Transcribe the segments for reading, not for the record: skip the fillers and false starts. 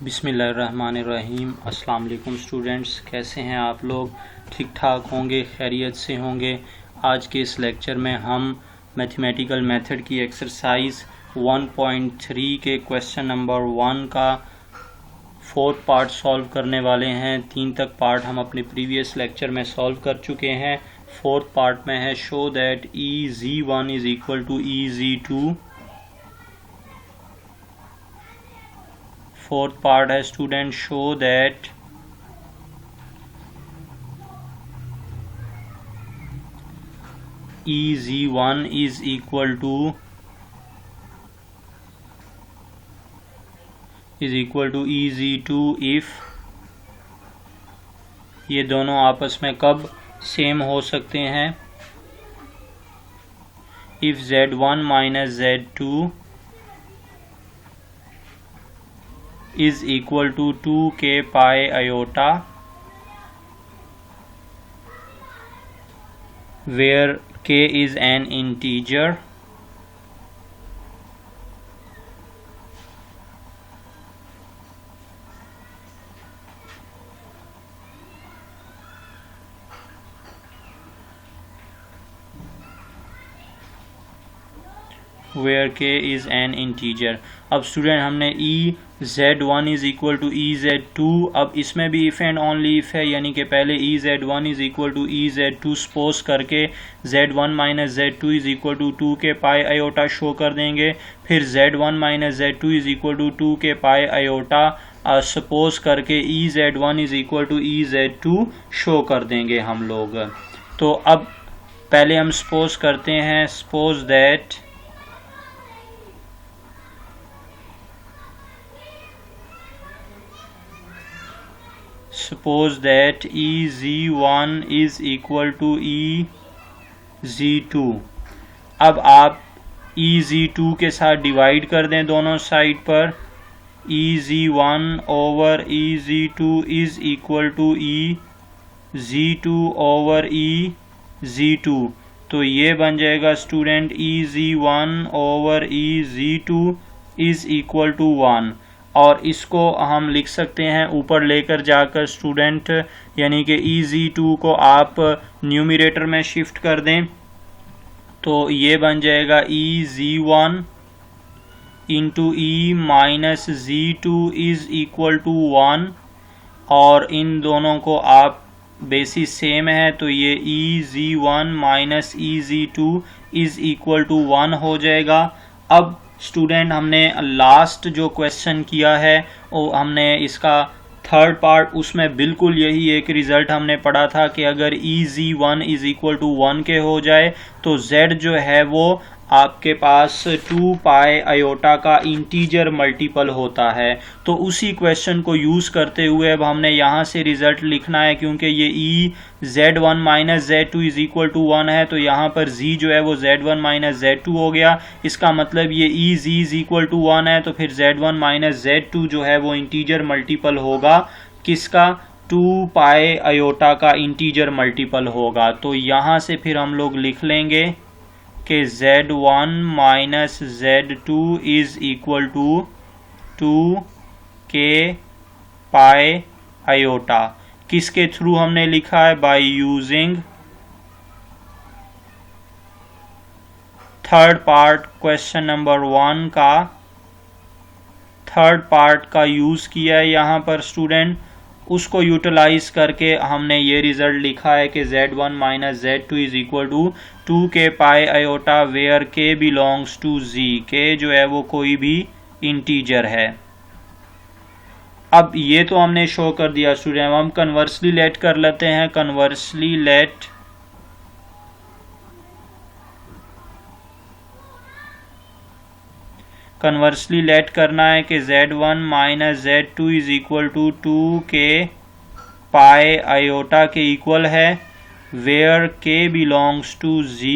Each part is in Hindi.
बिस्मिल्लाहिर्रहमानिर्रहीम। अस्सलाम वालेकुम स्टूडेंट्स, कैसे हैं आप लोग? ठीक ठाक होंगे, खैरियत से होंगे। आज के इस लेक्चर में हम मैथमेटिकल मेथड की एक्सरसाइज 1.3 के क्वेश्चन नंबर 1 का फोर्थ पार्ट सॉल्व करने वाले हैं। 3 तक पार्ट हम अपने प्रीवियस लेक्चर में सॉल्व कर चुके हैं। फोर्थ पार्ट में है show that EZ1 is equal to EZ2। Fourth part है student show that EZ1 is equal to EZ2 if ये दोनों आपस में कब सेम हो सकते हैं? if Z1 minus Z2 is equal to 2k pi iota, where k is an integer, where k is an integer। अब स्टूडेंट हमने EZ1 is equal to EZ2, अब इसमें भी इफ एंड ओनली इफ है, यानी कि पहले EZ1 is equal to EZ2 suppose करके Z1 minus Z2 is equal to 2k pi iota show कर देंगे। फिर Z1 minus Z2 is equal to 2k pi iota suppose करके EZ1 is equal to EZ2 show कर देंगे हम लोग। तो अब पहले हम सपोज करते हैं, suppose that EZ1 is equal to EZ2। अब आप EZ2 के साथ डिवाइड कर दें दोनों साइड पर। EZ1 over EZ2 is equal to EZ2 over EZ2। तो ये बन जाएगा student EZ1 over EZ2 is equal to 1। और इसको हम लिख सकते हैं ऊपर लेकर जाकर स्टूडेंट, यानी कि EZ2 को आप न्यूमरेटर में शिफ्ट कर दें तो ये बन जाएगा EZ1 into E minus Z2 is equal to 1। और इन दोनों को आप बेसिस सेम है तो ये EZ1 minus EZ2 is equal to 1 हो जाएगा। अब स्टूडेंट हमने लास्ट जो क्वेश्चन किया है वो हमने इसका थर्ड पार्ट, उसमें बिल्कुल यही एक रिजल्ट हमने पढ़ा था कि अगर EZ1 इज इक्वल टू 1 के हो जाए तो Z जो है वो आपके पास 2 पाई आयोटा का इंटीजर मल्टीपल होता है। तो उसी क्वेश्चन को यूज़ करते हुए अब हमने यहाँ से रिजल्ट लिखना है, क्योंकि ये Z1 minus Z2 is equal to 1 है तो यहाँ पर Z जो है वो Z1 माइनस Z2 हो गया। इसका मतलब ये EZ इज इक्वल टू 1 है तो फिर Z1 माइनस Z2 जो है वो इंटीजर मल्टीपल होगा किसका? 2 पाई आयोटा का इंटीजर मल्टीपल होगा। तो यहाँ से फिर हम लोग लिख लेंगे कि Z1 minus Z2 is equal to 2k pi iota. किसके थ्रू हमने लिखा है? By using third part question number 1 का थर्ड पार्ट का यूज किया है यहाँ पर स्टूडेंट। उसको यूटिलाइज करके हमने ये रिजल्ट लिखा है कि Z1 minus Z2 is equal to 2k pi iota where k belongs to Z। k जो है वो कोई भी इंटीजर है। अब ये तो हमने शो कर दिया स्टूडेंट। हम कन्वर्सली लेट कर लेते हैं। कन्वर्सली लेट करना है कि Z1 minus Z2 is equal to 2k pi iota के इक्वल है where k belongs to Z।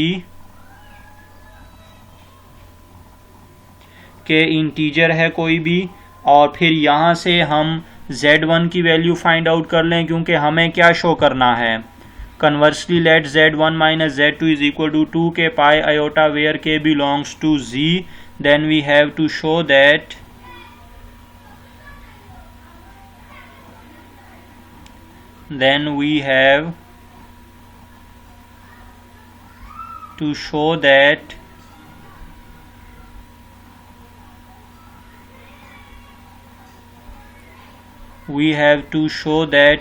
K integer है कोई भी। और फिर यहाँ से हम Z1 की वैल्यू फाइंड आउट कर लें, क्योंकि हमें क्या शो करना है? Conversely let Z1 minus Z2 is equal to 2k pi iota where k belongs to Z। then we have to show that then we have to show that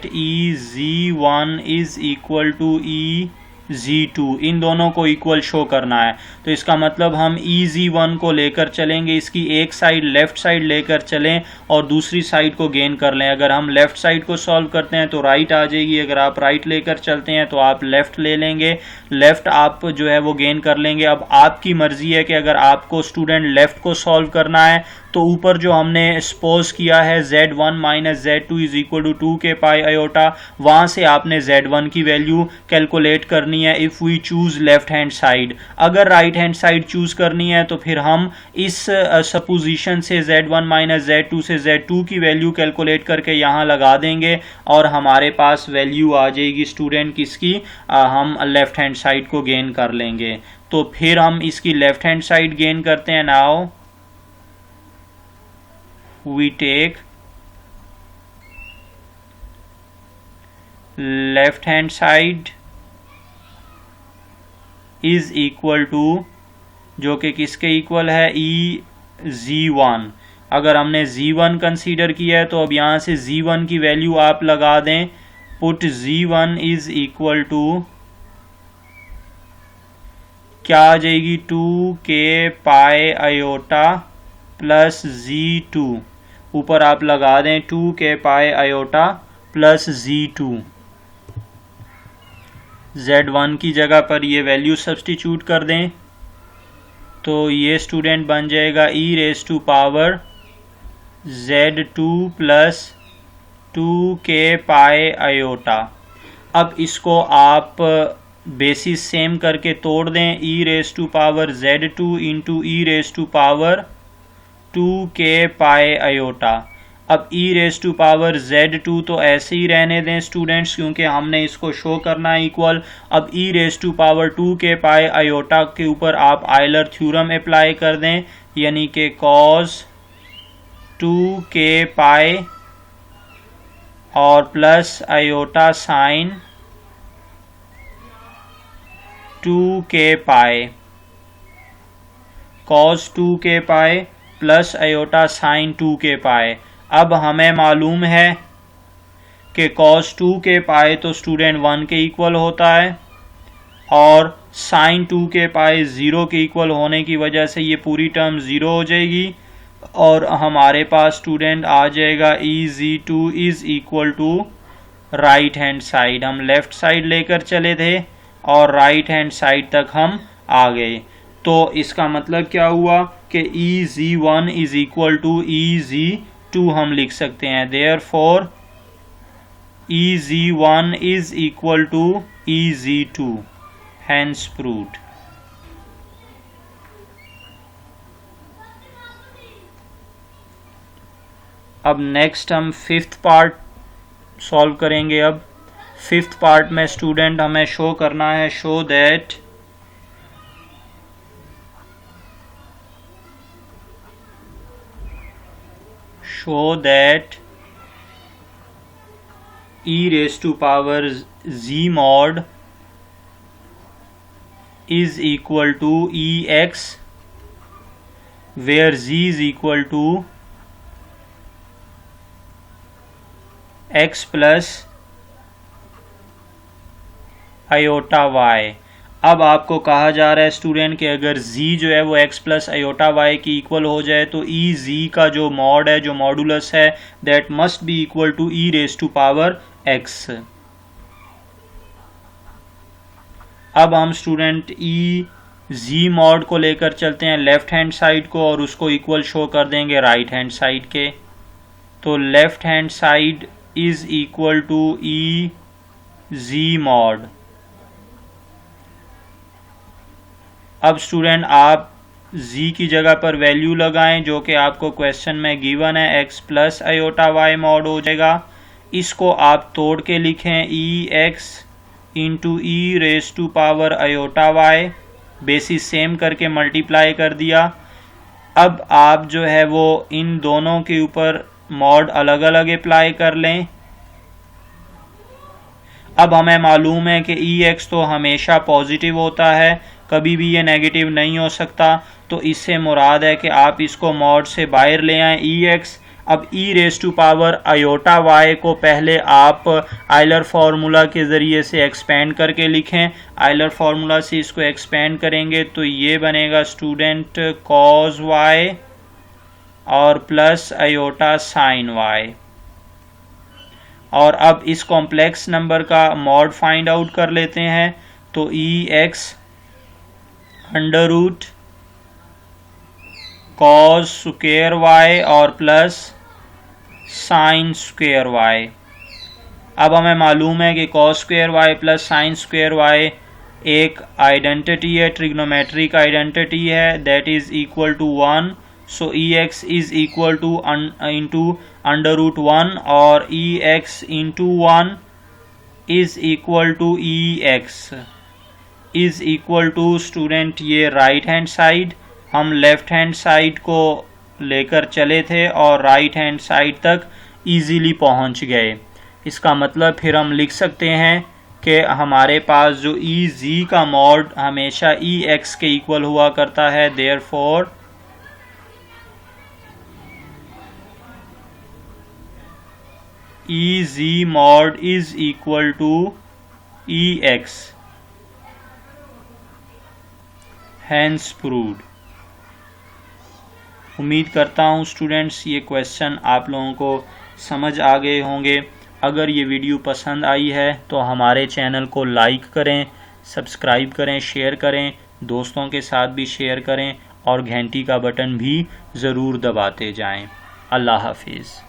EZ1 is equal to EZ2, इन दोनों को इक्वल शो करना है। तो इसका मतलब हम EZ1 को लेकर चलेंगे, इसकी एक साइड लेफ्ट साइड लेकर चलें और दूसरी साइड को गेन कर लें। अगर हम लेफ्ट साइड को सॉल्व करते हैं तो राइट आ जाएगी, अगर आप राइट लेकर चलते हैं तो आप लेफ्ट ले लेंगे, लेफ्ट आप जो है वो गेन कर लेंगे। अब आपकी मर्जी है कि अगर आपको स्टूडेंट लेफ्ट को सॉल्व करना है तो ऊपर जो हमने सपोज किया है Z1 minus Z2 is equal to 2 k pi iota, वहां से आपने Z1 की वैल्यू कैलकुलेट करनी है if we choose left hand side. अगर राइट हैंड साइड चूज करनी है तो फिर हम इस सपोजिशन से Z1 माइनस Z2 से Z2 की वैल्यू कैलकुलेट करके यहाँ लगा देंगे और हमारे पास वैल्यू आ जाएगी स्टूडेंट किसकी, हम लेफ्ट हैंड साइड को गेन कर लेंगे। तो फिर हम इसकी लेफ्ट हैंड साइड गेन करते हैं। Now we take left hand side is equal to, जो कि किसके इक्वल है, EZ1। अगर हमने Z1 कंसीडर किया है तो अब यहाँ से Z1 की वैल्यू आप लगा दें, put Z1 is equal to क्या आ जाएगी, 2 k pi iota plus Z2, ऊपर आप लगा दें 2 k pi iota plus Z2। Z1 की जगह पर ये वैल्यू सब्स्टिट्यूट कर दें तो ये स्टूडेंट बन जाएगा e raise to power Z2 plus 2 k pi iota. अब इसको आप बेसिस सेम करके तोड़ दें, e raise to power Z2 into e raise to power 2 k pi iota. अब e raise to power Z2 तो ऐसे ही रहने दें स्टूडेंट्स, क्योंकि हमने इसको शो करना है इक्वल। अब e raise to power 2 k pi iota के ऊपर आप आयलर थ्योरम अप्लाई कर दें, यानी कि कॉस 2 के पाई और प्लस आयोटा साइन 2 के पाई, cos 2 k pi plus iota sign 2 k पाई। अब हमें मालूम है कि कॉस 2 के पाई तो स्टूडेंट 1 के इक्वल होता है और साइन 2 के पाई 0 के इक्वल होने की वजह से ये पूरी टर्म 0 हो जाएगी और हमारे पास स्टूडेंट आ जाएगा EZ2 is equal to right hand side. हम लेफ्ट साइड लेकर चले थे और राइट हैंड साइड तक हम आ गए। तो इसका मतलब क्या हुआ कि EZ1 is equal to EZ2 हम लिख सकते हैं। Therefore EZ1 is equal to EZ2, hence proved. अब नेक्स्ट हम फिफ्थ पार्ट सॉल्व करेंगे। अब फिफ्थ पार्ट में स्टूडेंट हमें शो करना है, show that e raised to power z mod is equal to ex, where z is equal to x plus iota y। अब आपको कहा जा रहा है स्टूडेंट कि अगर z जो है वो x प्लस आयोटा y की इक्वल हो जाए तो e z का जो मॉड है, जो मॉडुलस है, that must be equal to e raise to power x। अब हम स्टूडेंट e z मॉड को लेकर चलते हैं लेफ्ट हैंड साइड को और उसको इक्वल शो कर देंगे राइट हैंड साइड के। तो left hand side is equal to e z mod. अब स्टूडेंट आप z की जगह पर वैल्यू लगाएं जो कि आपको क्वेश्चन में गिवन है, x plus iota y mod हो जाएगा। इसको आप तोड़ के लिखें e x into e raise to power iota y, basis same करके मल्टीप्लाई कर दिया। अब आप जो है वो इन दोनों के ऊपर मॉड अलग अलग अप्लाई कर लें। अब हमें मालूम है कि ई एक्स तो हमेशा पॉजिटिव होता है, कभी भी ये नेगेटिव नहीं हो सकता, तो इससे मुराद है कि आप इसको मॉड से बाहर ले आएँ ई एक्स। अब e raise to power iota y को पहले आप आयलर फार्मूला के ज़रिए से एक्सपेंड करके लिखें। आयलर फार्मूला से इसको एक्सपेंड करेंगे तो ये बनेगा स्टूडेंट कॉस वाई और प्लस आयोटा साइन वाई। और अब इस कॉम्प्लेक्स नंबर का मॉड फाइंड आउट कर लेते हैं। तो e x under root cos square y और प्लस साइन स्क्वायर वाई। अब हमें मालूम है कि cos square y plus sine square y एक आइडेंटिटी है, ट्रिग्नोमेट्रिक आइडेंटिटी है, that is equal to 1। So e x is equal to into under root 1 और e x into 1 is equal to E x is equal to student ये राइट हैंड साइड, हम लेफ्ट हैंड साइड को लेकर चले थे और राइट हैंड साइड तक इजीली पहुंच गए। इसका मतलब फिर हम लिख सकते हैं कि हमारे पास जो ई जी का मॉड हमेशा ई एक्स के इक्वल हुआ करता है, therefore E G mod is equal to E X, hence proved. उम्मीद करता हूँ स्टूडेंट्स ये क्वेश्चन आप लोगों को समझ आ गए होंगे। अगर ये वीडियो पसंद आई है तो हमारे चैनल को लाइक करें, सब्सक्राइब करें, शेयर करें, दोस्तों के साथ भी शेयर करें और घंटी का बटन भी ज़रूर दबाते जाएं। अल्लाह हाफिज़।